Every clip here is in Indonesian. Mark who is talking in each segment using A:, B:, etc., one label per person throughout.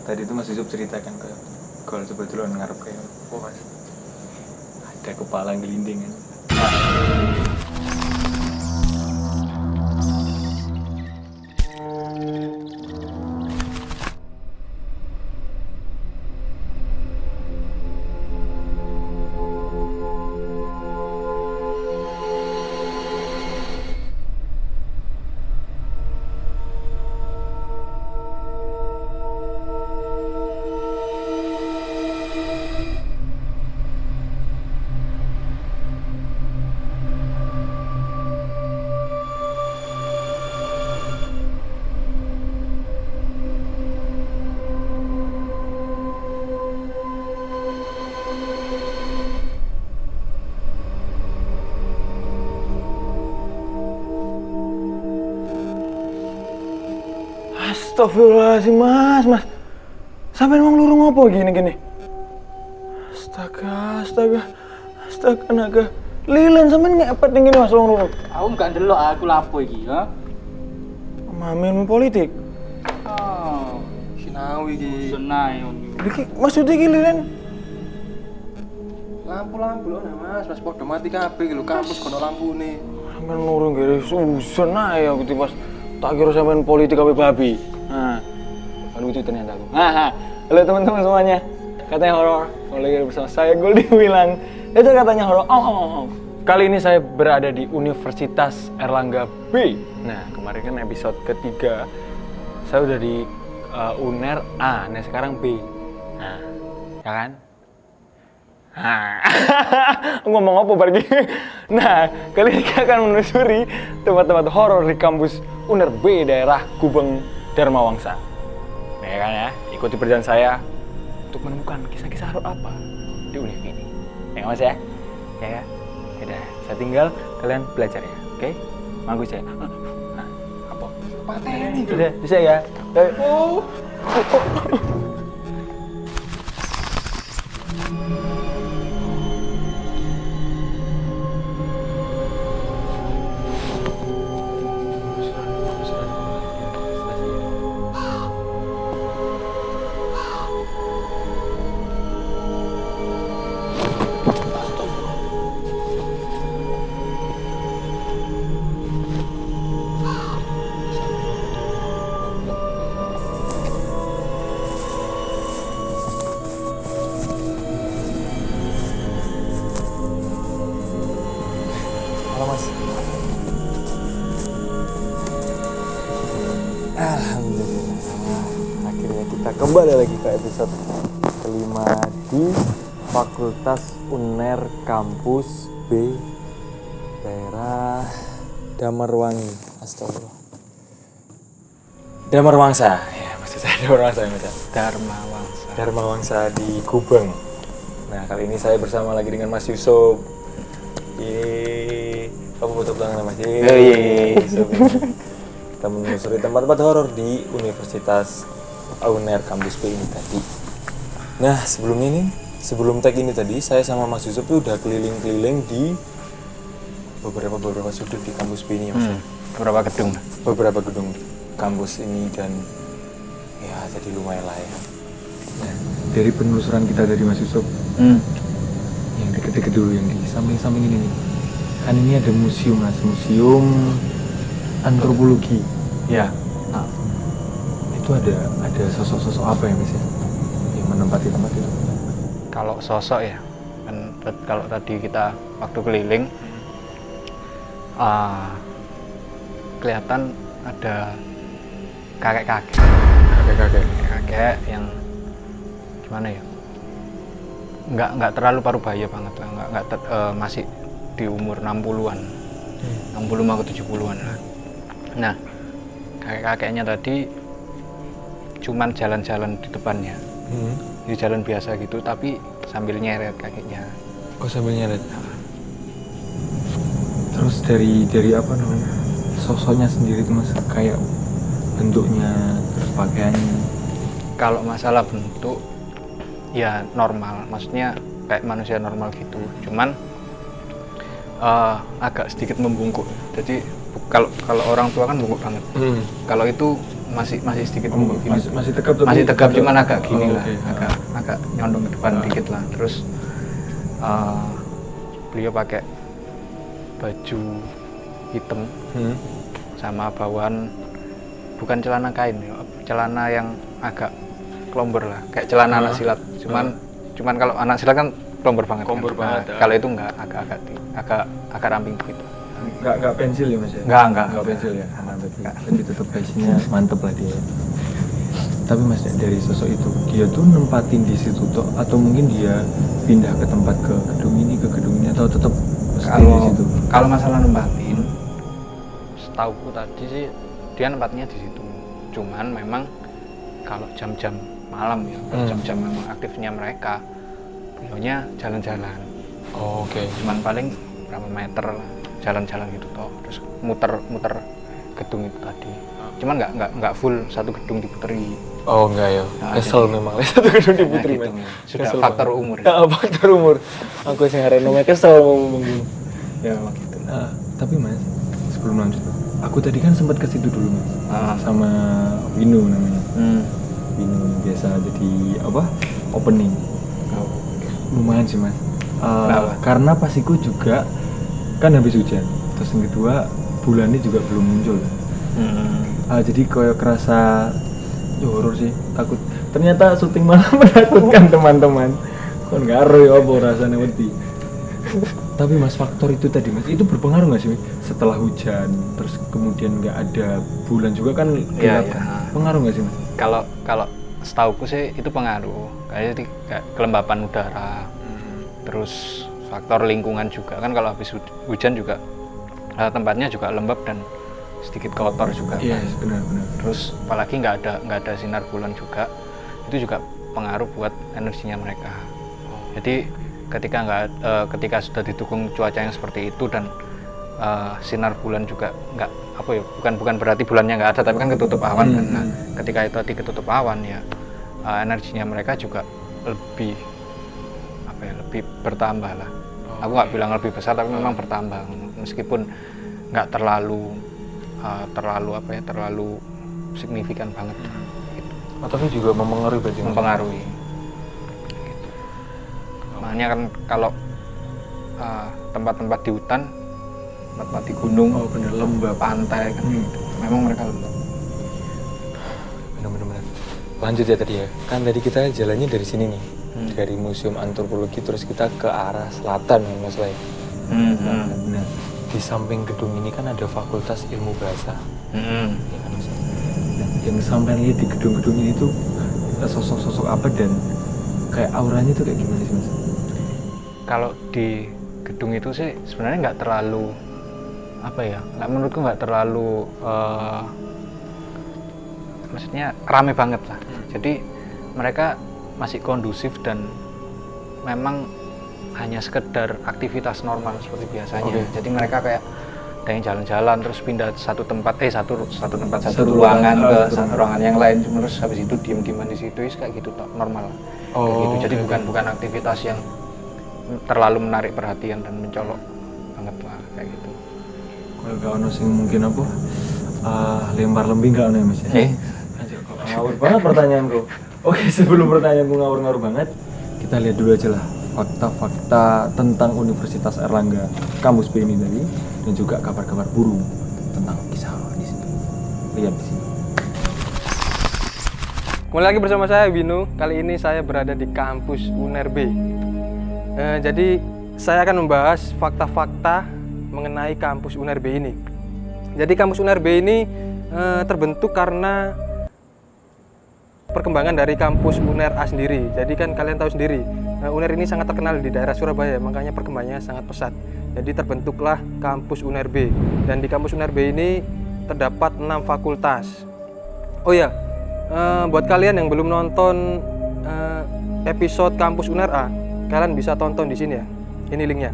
A: tadi itu Mas Yusuf ceritakan kayak kalau sebetulnya ngarep kayak oh Mas ada kepala gelinding kan.
B: Astagfirullahaladzim mas. Sampai emang lurung apa gini? Astaga, naga. Lilian sampai ngepet yang gini mas lurung.
C: Aku gak ndelok aku lapo iki, ha?
B: Mamin politik.
C: Oh,
A: Sinau iki.
C: senai.
B: Iki maksudnya iki Lilian?
A: Lampu lho Mas, Mas podo mati kabeh lho kampus kono lampune.
B: Sampai lurung gini susun aja aku tiba tak kira sampai politik apa babi. Nah, lucu ternyata aku. Halo teman-teman semuanya. Katanya horor. Lagi bersama saya Goldie Wilang. Itu katanya horor. Kali ini saya berada di Universitas Airlangga B. Nah, kemarin kan episode ketiga saya udah di UNER A. Nah, sekarang B. Nah, ya kan? Ngomong apa pergi? Nah, kali ini kita akan menelusuri tempat-tempat horor di kampus UNER B daerah Gubeng Dharma Wangsa. Nah, ya kan ya, ikuti perjalanan saya untuk menemukan kisah-kisah horor apa di univ ini. Ya Mas ya? Ya kan? Yaudah, saya tinggal kalian belajar ya, oke? Manggu saya. Nah, apa?
A: Pateni itu.
B: Udah, bisa ya? Oh.
A: Halo Mas. Alhamdulillah. Akhirnya kita kembali lagi ke episode kelima di Fakultas UNER Kampus B daerah Damarwangi. Astagfirullah. Damarwangsa. Ya, maksud saya Damarwangsa ya, Mas. Dharma Wangsa di Gubeng. Nah, kali ini saya bersama lagi dengan Mas Yusuf. Yeay, kamu foto tangan Mas. Yeay. Kita menelusuri tempat-tempat horor di Universitas UNER Kampus B ini tadi. Nah, sebelum tag ini tadi, saya sama Mas Yusuf tuh udah keliling-keliling di beberapa sudut di kampus B ini, Mas. Beberapa gedung kampus ini dan ya jadi lumayan lah ya.
D: Nah, dari penelusuran kita dari Mas Yusuf, yang deket-deket dulu, yang di samping-samping ini nih, kan ini ada museum Mas, museum antropologi. Ya. Nah, itu ada sosok-sosok apa ya Mas ya, yang menempati tempat itu?
C: Kalau sosok ya, kan kalau tadi kita waktu keliling, kelihatan ada kakek yang gimana ya, nggak terlalu parubaya banget lah, masih di umur 60-an, 65 ke 70-an lah. Nah, kakeknya tadi cuman jalan-jalan di depannya, di jalan biasa gitu, tapi sambil nyeret kakeknya.
A: Oh, sambil nyeret.
D: Terus dari apa namanya, sosoknya sendiri itu Mas, kayak bentuknya, terus pakaiannya.
C: Kalau masalah bentuk ya normal, maksudnya kayak manusia normal gitu, cuman agak sedikit membungkuk. Jadi kalau orang tua kan bungkuk banget, kalau itu masih sedikit
D: masih tegap tapi
C: masih tegap cuman agak gini lah,
D: oke.
C: agak nyondong ke depan dikit lah. Terus beliau pakai baju hitam sama bawahan bukan celana kain ya, celana yang agak kelombor lah, kayak celana anak silat. Cuman kalau anak silat kan kelombor banget. Nah, kalau itu enggak, agak ramping gitu.
D: Enggak pensil ya Mas ya?
C: Enggak
D: pensil ya. Jadi tetap fashionnya mantep lah dia. Tapi Mas dari sosok itu dia tuh nempatin di situ toh atau mungkin dia pindah ke gedung ini atau tetap stay di situ?
C: Kalau masalah nempatin, setauku tadi sih dia nempatnya di situ. Cuman memang kalau jam-jam malam ya, jam-jam memang aktifnya mereka, beliaunya jalan-jalan.
A: Oh, oke.
C: Cuman paling berapa meter lah, jalan-jalan gitu toh, terus muter gedung itu tadi. Cuman nggak full satu gedung diputeri.
A: Oh enggak ya,
C: Nah,
A: kesel
C: jadi-
A: memang satu gedung diputeri
C: Nah,
A: Mas.
C: gitu. Sudah
A: Kesel
C: faktor
A: banget.
C: umur.
A: Ya, faktor umur. Aku sing arek nomor kesel ngomong.
C: Ya gitu.
D: Nah, tapi Mas sebelum lanjut, aku tadi kan sempat ke situ dulu Mas, sama Wino namanya. Wino biasa jadi opening. Lumayan sih Mas.
C: Kenapa?
D: Karena pas itu juga kan habis hujan. Terus yang kedua bulannya juga belum muncul. Jadi kayak kerasa horor sih, takut. Ternyata syuting malam menakutkan teman-teman. Kon ngaruh ya apa rasanya wedi. Tapi Mas faktor itu tadi Mas, itu berpengaruh nggak sih setelah hujan, terus kemudian nggak ada bulan juga kan
C: Iya,
D: gelap
C: iya.
D: kan? Pengaruh nggak sih Mas?
C: Kalau setauku sih itu pengaruh, kayak kelembapan udara, terus faktor lingkungan juga kan kalau habis hujan juga tempatnya juga lembab dan sedikit kotor juga.
D: Iya,
C: Kan.
D: benar-benar.
C: Terus apalagi nggak ada sinar bulan juga, itu juga pengaruh buat energinya mereka. Jadi ketika sudah didukung cuaca yang seperti itu dan sinar bulan juga nggak bukan berarti bulannya nggak ada, tapi kan ketutup awan kan. Nah, ketika itu ketutup awan ya energinya mereka juga lebih lebih bertambah lah. Aku nggak bilang lebih besar, tapi memang bertambah meskipun nggak terlalu signifikan banget. Gitu.
A: Tapi juga mempengaruhi berarti. Mas?
C: Mempengaruhi. Gitu. Makanya kan kalau tempat-tempat di hutan, tempat-tempat di gunung,
D: bener lembab.
C: pantai kan, memang mereka lembab.
A: Benar-benar. Lanjut ya tadi ya. Kan tadi kita jalannya dari sini nih. Dari Museum Antropologi terus kita ke arah selatan Mas Lai.
D: Benar.
A: Di samping gedung ini kan ada Fakultas Ilmu Bahasa. Ya kan, Mas?
D: Nah, yang sampai lihat di gedung-gedung ini tuh sosok-sosok apa dan kayak auranya tuh kayak gimana sih Mas?
C: Kalau di gedung itu sih sebenarnya nggak terlalu menurutku nggak terlalu maksudnya rame banget lah. Jadi mereka masih kondusif dan memang hanya sekedar aktivitas normal seperti biasanya. Jadi mereka kayak ada yang jalan-jalan terus pindah satu tempat satu ruangan ke satu ruangan yang lain, terus habis itu diem-dieman di situ kayak gitu normal. Kayak gitu. Jadi bukan aktivitas yang terlalu menarik perhatian dan mencolok banget lah kayak gitu.
D: Kalau gak ono sing mungkin lempar lembing gak ono ya Mas ya? Ngawur banget pertanyaanku. Oke, sebelum pertanyaanku ngawur-ngawur banget, kita lihat dulu aja lah fakta-fakta tentang Universitas Airlangga Kampus B ini tadi, dan juga kabar-kabar burung tentang kisah horor di sini. Lihat di sini.
E: Kembali lagi bersama saya Wino. Kali ini saya berada di kampus UNER-B. Jadi saya akan membahas fakta-fakta mengenai kampus UNER-B ini. Jadi kampus UNER-B ini terbentuk karena perkembangan dari kampus UNER-A sendiri. Jadi kan kalian tahu sendiri, UNER ini sangat terkenal di daerah Surabaya, makanya perkembangannya sangat pesat. Jadi terbentuklah kampus UNER-B. Dan di kampus UNER-B ini terdapat 6 fakultas. Oh ya, buat kalian yang belum nonton episode kampus UNER-A, kalian bisa tonton di sini ya. Ini linknya.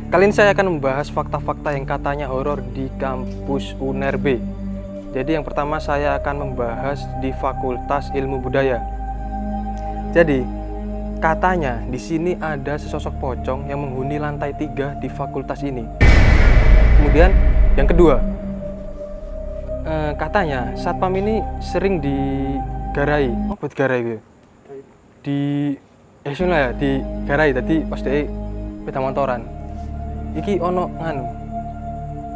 E: Kali ini saya akan membahas fakta-fakta yang katanya horor di kampus UNER-B. Jadi yang pertama saya akan membahas di Fakultas Ilmu Budaya. Jadi katanya di sini ada sesosok pocong yang menghuni lantai 3 di fakultas ini. Kemudian yang kedua, katanya satpam ini sering digarai. Apa digarai gitu? Digarai tadi pas dia sepeda motoran. Iki ono nganu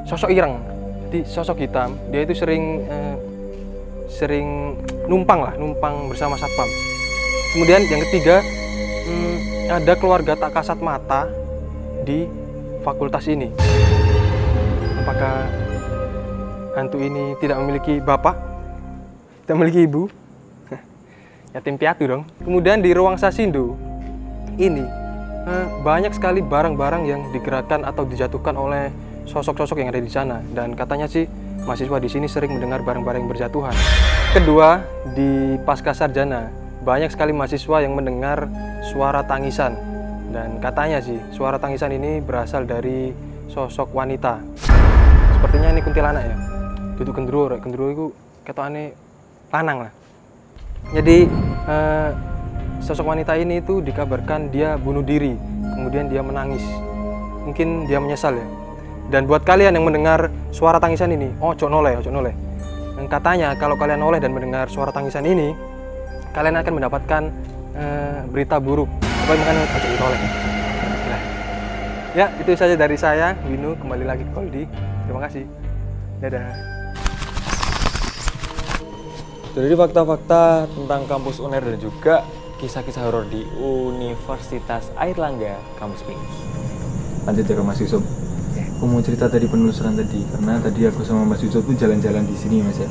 E: sosok ireng. Jadi sosok hitam, dia itu sering numpang bersama satpam. Kemudian yang ketiga, ada keluarga tak kasat mata di fakultas ini. Apakah hantu ini tidak memiliki bapak? Tidak memiliki ibu? Yatim piatu dong. Kemudian di ruang Sasindo ini banyak sekali barang-barang yang digerakkan atau dijatuhkan oleh sosok-sosok yang ada di sana. Dan katanya sih mahasiswa di sini sering mendengar barang-barang yang berjatuhan. Kedua, di pasca sarjana banyak sekali mahasiswa yang mendengar suara tangisan. Dan katanya sih suara tangisan ini berasal dari sosok wanita. Sepertinya ini kuntilanak ya. Duduk gendruwo itu ketokane lanang lah. Jadi sosok wanita ini itu dikabarkan dia bunuh diri, kemudian dia menangis. Mungkin dia menyesal ya. Dan buat kalian yang mendengar suara tangisan ini, ojo noleh. Dan katanya kalau kalian noleh dan mendengar suara tangisan ini, kalian akan mendapatkan berita buruk. Pokoknya makanya ojo noleh. Nah, ya itu saja dari saya, Winu, kembali lagi ke Koldi. Terima kasih. Dadah.
A: Jadi fakta-fakta tentang kampus UNER dan juga kisah-kisah horor di Universitas Airlangga Kampus Pinus.
D: Lanjut ya ke Mas Yusuf. Aku mau cerita tadi penelusuran tadi, karena tadi aku sama Mas Yusuf tuh jalan-jalan di sini Mas ya.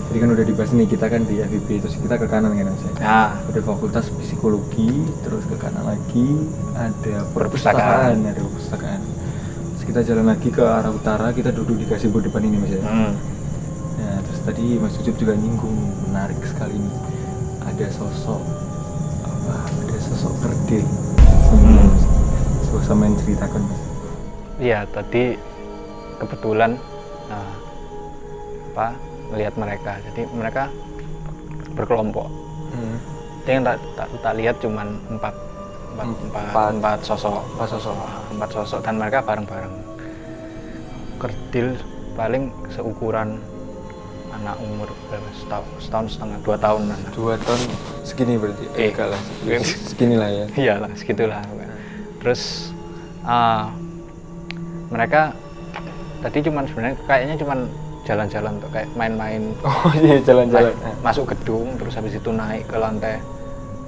D: Jadi kan udah dibahas nih, kita kan di FIB, terus kita ke kanan kan Mas ya. Ada fakultas psikologi, terus ke kanan lagi ada perpustakaan. Terus kita jalan lagi ke arah utara, kita duduk di gazebo depan ini Mas ya. Nah terus tadi Mas Yusuf juga nyinggung, menarik sekali nih. Ada sosok kerdil. Sama yang ceritakan Mas.
C: Iya, tadi kebetulan melihat mereka. Jadi mereka berkelompok. Jadi yang tak lihat cuman empat sosok dan mereka bareng-bareng. Kerdil paling seukuran anak umur berapa? Setahun setengah, 2 tahunan.
A: 2 tahun segini berarti? Enggak lah, segini lah ya.
C: Iyalah, segitulah. Terus mereka tadi sebenarnya kayaknya cuman jalan-jalan tuh, kayak main-main.
A: Oh iya, jalan-jalan.
C: Masuk gedung, terus habis itu naik ke lantai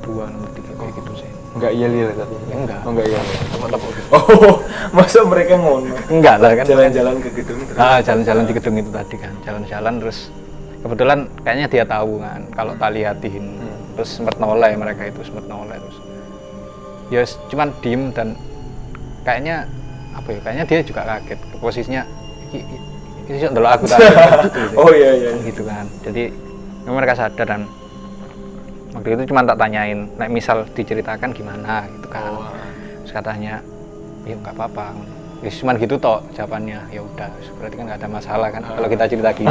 C: 2, nomor 3 kayak gitu sih.
A: Enggak iya tapi.
C: Enggak.
A: Oh enggak iya.
C: Tepuk-tepuk gitu.
D: Oh, masa mereka ngono?
C: Enggak lah kan.
D: Jalan-jalan ke gedung terus.
C: Jalan-jalan di gedung itu tadi kan. Jalan-jalan terus kebetulan kayaknya dia tahu kan kalau tak liatin. Terus sempat noleh mereka itu, terus. Ya cuman diem dan kayaknya kayaknya dia juga kaget. Posisinya ini ndelok aku tadi gitu.
D: Oh iya.
C: Gitu kan. Jadi mereka sadar dan waktu itu cuma tak tanyain, nek misal diceritakan gimana gitu kan. Terus katanya, ya nggak apa-apa. Ya cuma gitu toh jawabannya. Ya udah, berarti kan nggak ada masalah kan kalau kita cerita gini.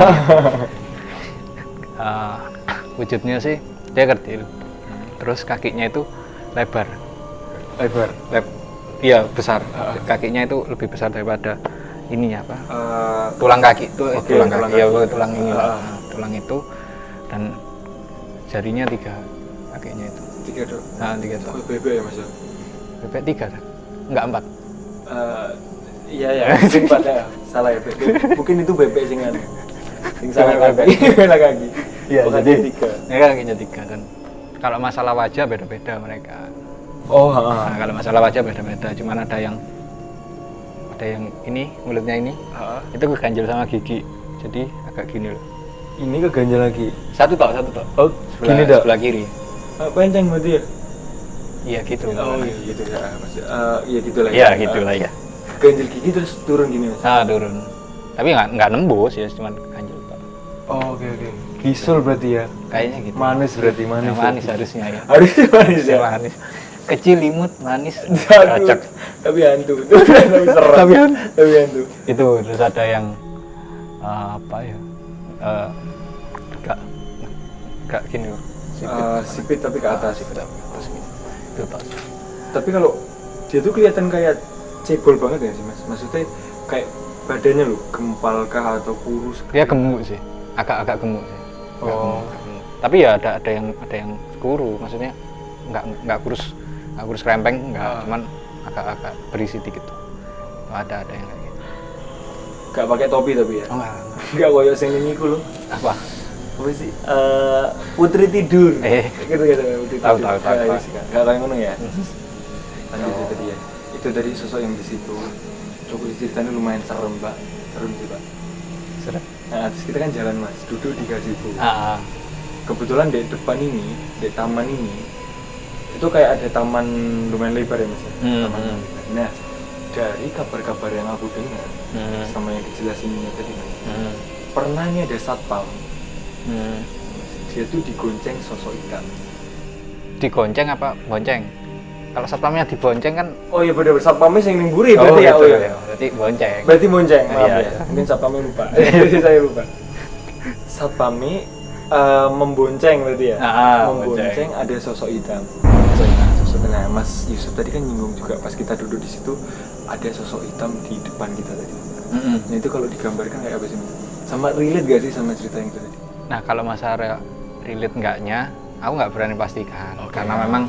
C: Wujudnya sih dia kerdil. Terus kakinya itu lebar. Iya besar. Kakinya itu lebih besar daripada ininya apa? Tulang kaki itu tulang kaki. Ya tulang ini lah. Tulang itu dan jarinya 3 kakinya itu.
D: 3 dong.
C: 3 dong.
D: Bebek ya Mas?
C: Bebek 3 kan? Enggak 4.
D: Iya 4 ya. Salah ya bebek. Mungkin itu bebek sing salah kaki. Salah kaki. Iya, jadi 3.
C: Ya kakinya 3 dan kalau masalah wajah beda-beda mereka.
A: Oh,
C: kalau masalah wajah beda-beda, cuman ada yang ini mulutnya ini itu keganjel sama gigi, jadi agak gini loh.
A: Ini keganjel lagi.
C: Satu tok.
A: Oh, gini dah.
C: Sebelah kiri.
D: Penceng berarti ya?
C: Iya gitu.
D: Oh iya gitu ya Mas. Iya gitulah.
C: Iya gitulah ya.
D: Ganjel gigi terus turun gini Mas.
C: Turun. Tapi nggak nembus ya, cuman ganjel tok.
A: Oh, oke. Bisul berarti ya.
C: Kayaknya gitu.
A: Manis berarti manis.
C: Manis harusnya ya.
D: Harusnya manis ya.
C: Manis. Kecil, imut, manis,
D: Aduh,
C: cocok.
D: Tapi hantu. Tapi serem. Tapi hantu.
C: Itu terus ada yang gak gini loh.
D: Sipit tapi ke atas.
C: Sipit tapi ke atas gitu. Itu tok.
D: Tapi kalau dia tuh kelihatan kayak cebol banget ya sih Mas. Maksudnya kayak badannya loh gempal kah atau kurus?
C: Dia gemuk sih, agak gemuk sih.
D: Oh.
C: Gemuk. Tapi ya ada yang kuru, maksudnya nggak kurus krempeng, nggak, cuman agak berisi dikit. Ada yang kayak gitu.
D: Gak pakai topi tapi ya?
C: Oh enggak.
D: Gak koyo sing ini ku lho.
C: Apa?
D: Apa sih? Putri tidur. Gitu Putri
C: Tahu.
D: Gak kayak ngono ya. Lanjut itu tadi ya. Itu dari sosok yang di situ. Coba ceritanya lumayan serem, Pak. Serem sih, Pak.
C: Serem.
D: Nah, terus kita kan jalan Mas, duduk di gazebo. Kebetulan di depan ini, di taman ini, itu kayak ada taman lumayan lebar ya Mas. Taman lebar. Nah, dari kabar-kabar yang aku dengar sama yang dijelasin ini tadi Mas, pernah nih ada satpam. Dia tuh digonceng sosok hitam.
C: Digonceng apa bonceng? Kalau satpamnya dibonceng kan.
D: Oh iya bener, satpamnya yang nimburi berarti ya.
C: Gitu,
D: Oh iya.
C: Berarti bonceng.
D: Berarti bonceng, maaf
C: Iya.
D: ya. Mungkin satpamnya lupa. Jadi saya lupa. Satpamnya membonceng berarti ya. Membonceng ada sosok hitam. Sosok hitam. Mas Yusuf tadi kan nyinggung juga pas kita duduk di situ ada sosok hitam di depan kita tadi. Nah itu kalau digambarkan kayak apa sih? Sama relate gak sih sama cerita yang itu tadi?
C: Nah kalau masalah relate enggaknya, aku nggak berani pastikan. Karena memang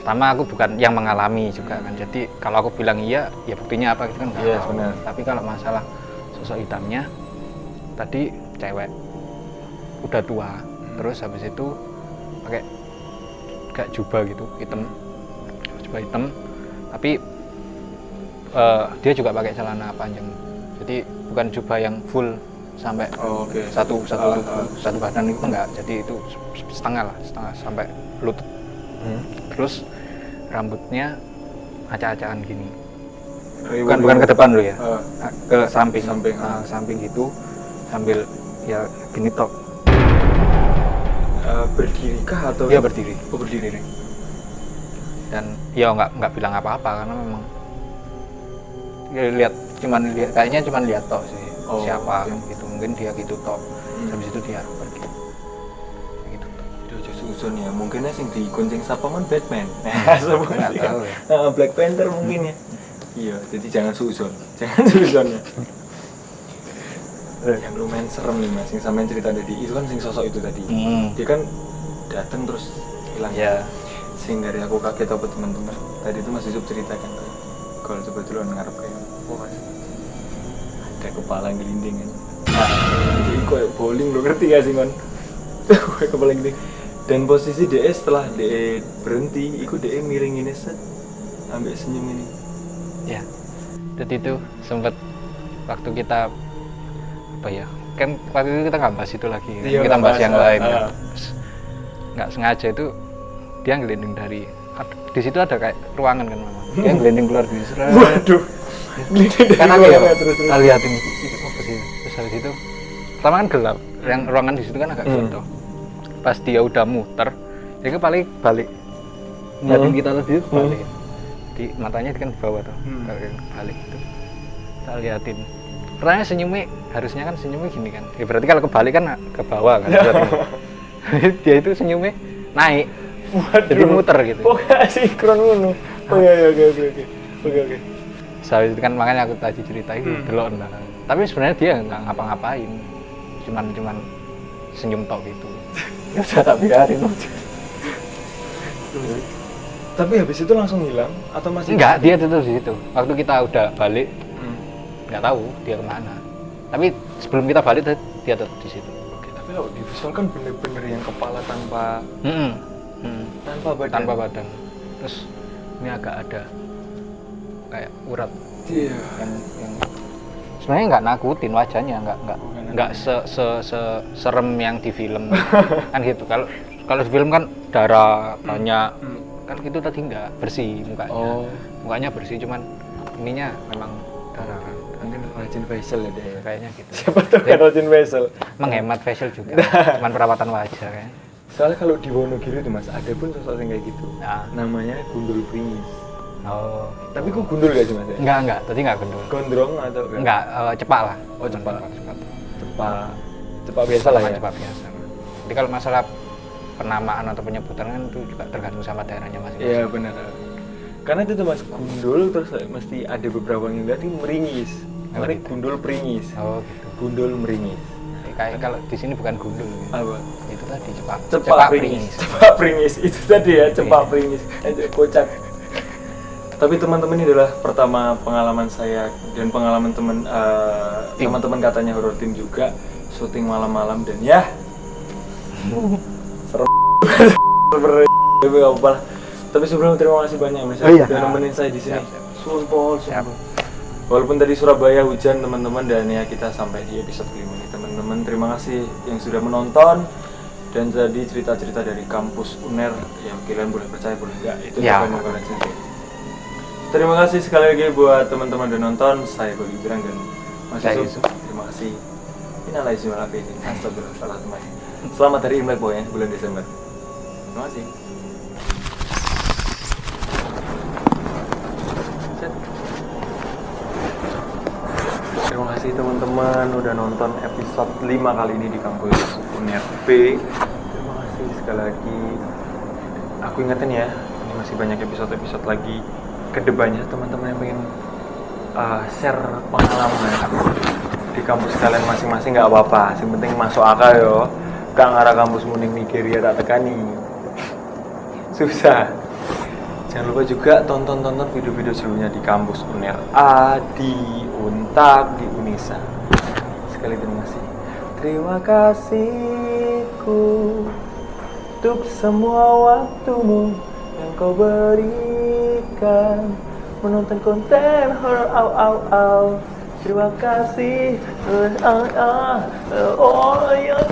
C: pertama aku bukan yang mengalami juga kan. Jadi kalau aku bilang iya, ya buktinya apa gitu kan nggak tahu.
D: Benar.
C: Tapi kalau masalah sosok hitamnya, tadi cewek, udah tua, terus habis itu pakai kayak jubah gitu, jubah hitam, tapi dia juga pakai celana panjang. Jadi bukan jubah yang full sampai satu badan itu enggak, jadi itu setengah sampai lutut. Terus rambutnya acak-acakan gini, bukan ke depan dulu ya, ke samping gitu, sambil ya gini tok.
D: Berdiri kah atau?
C: Dia berdiri.
D: Oh berdiri.
C: Dan ya nggak bilang apa-apa karena memang ya, kayaknya cuman lihat tok sih. Siapa gitu, mungkin dia gitu tok. Habis itu dia pergi gitu.
D: Itu aja susun ya, mungkinnya sing digonceng satpam Batman.
C: Nggak tahu ya.
D: Black Panther mungkin ya. Iya, jadi jangan susun ya. Yang lumayan serem nih Mas, yang sampean cerita tadi itu kan sing sosok itu tadi. Dia kan datang terus hilang.
C: Ya.
D: Sing dari aku kaget apa teman-teman. Tadi itu Mas Yusuf ceritakan kalau kebetulan ngarep kayak Mas, ada kepala gelinding kan. Jadi kayak bowling lo ngerti gak sih Kon? Kayak kepala gelinding. Dan posisi DE setelah DE berhenti, ikut DE miring ini set, ambil senyum ini.
C: Ya. Jadi itu sempat waktu kita apa ya? Kan waktu itu kita nggak bahas itu lagi.
D: Iya,
C: Kita bahas yang lain.
D: Kan.
C: Terus nggak sengaja itu dia ngelinding dari di situ ada kayak ruangan kan memang. Dia ngelinding keluar dari serat.
D: Waduh.
C: Kan aku ya kita liatin itu apa sih, terus habis itu pertama kan gelap, yang ruangan di situ kan agak gelap tuh. Pas dia udah muter dia paling balik ngeliatin kita tadi itu balik, di matanya kan di bawah tuh, balik itu kita liatin. Pertanyaan senyumnya harusnya kan senyumnya gini kan, ya berarti kalau kebalik kan ke bawah kan berarti. Dia itu senyumnya naik. Waduh. Jadi muter gitu.
D: Oh kayak sinkron ngono. Oh iya oke.
C: Soal itu kan makanya aku tadi cerita itu delok nah. Tapi sebenarnya dia nggak ngapa-ngapain, cuman senyum tok gitu. Ya udah tak biarin aja.
D: Tapi habis itu langsung hilang atau masih?
C: Enggak, dia tetap di situ. Waktu kita udah balik, nggak tahu dia kemana. Tapi sebelum kita balik dia tetap di situ.
D: Oke, tapi kalau di visual kan bener-bener yang kepala tanpa badan.
C: Tanpa badan. Terus ini agak ada kayak urat.
D: Iya.
C: Yang sebenarnya nggak nakutin wajahnya, nggak serem yang di film kan gitu. Kalau di film kan darah banyak kan gitu, tadi nggak bersih mukanya. Mukanya bersih, cuman ininya memang darah kan.
D: Mungkin rajin facial ya dia.
C: Kayaknya gitu.
D: Siapa tahu kan rajin facial.
C: Menghemat facial juga, cuman perawatan wajah kan.
D: Soalnya kalau di Wonogiri itu Mas, ada pun sosok yang kayak gitu.
C: Nah.
D: Namanya gundul pringis.
C: Oh.
D: Tapi kok gundul gak sih Mas?
C: Enggak, tadi nggak gendul.
D: Gondrong atau
C: Enggak, cepak lah.
D: Oh, cepak. Cepak
C: biasa
D: biasa lah ya.
C: Cepak biasa. Jadi kalau masalah penamaan atau penyebutan kan itu juga tergantung sama daerahnya masing-masing.
D: Iya benar. Karena itu tuh Mas, gundul terus mesti ada beberapa yang lihat ini meringis.
C: Oh,
D: Mari
C: gitu.
D: gundul pringis.
C: Oh gitu.
D: Gundul meringis.
C: Kayak kalau di sini bukan gundul.
D: Apa?
C: Itu tadi cepak.
D: Cepak pringis. Cepak pringis. Itu tadi ya, cepak
C: Iya.
D: pringis. Aduh, kocak. Tapi teman-teman ini adalah pertama pengalaman saya dan pengalaman teman-teman katanya horror team juga syuting malam-malam dan ya serem tapi gak apa-apa lah. Tapi sebelum terima kasih banyak Mas
C: Oh, iya.
D: udah nemenin saya di sini.
C: Siap.
D: Sumpah.
C: Siap.
D: Walaupun tadi Surabaya hujan teman-teman dan ya kita sampai di episode kelima ini teman-teman. Terima kasih yang sudah menonton dan jadi cerita-cerita dari kampus UNER yang kalian boleh percaya boleh enggak itu
C: Ya.
D: bukan kalian sendiri. Terima kasih sekali lagi buat teman-teman yang nonton. Saya Goli Birang dan Mas
C: Saya
D: Yusuf.
C: Yusuf.
D: Terima kasih. Innalillahi Astagfirullah. Selamat hari Imlek boy ya, bulan Desember. Terima kasih. Terima kasih teman-teman udah nonton episode 5 kali ini di kampus UNER B. Terima kasih sekali lagi. Aku ingetin ya, ini masih banyak episode-episode lagi kedepannya teman-teman yang pengen share pengalaman di kampus kalian masing-masing nggak apa-apa. Yang penting masuk akal yo. Kang arah kampus muning Nigeria tak tekani. Susah. Jangan lupa juga tonton video-video sebelumnya di kampus UNER A, di Untak, di Unisa. Sekali terima kasih. Terima kasihku untuk semua waktumu yang kau berikan menonton konten horror Terima kasih. Oh ya.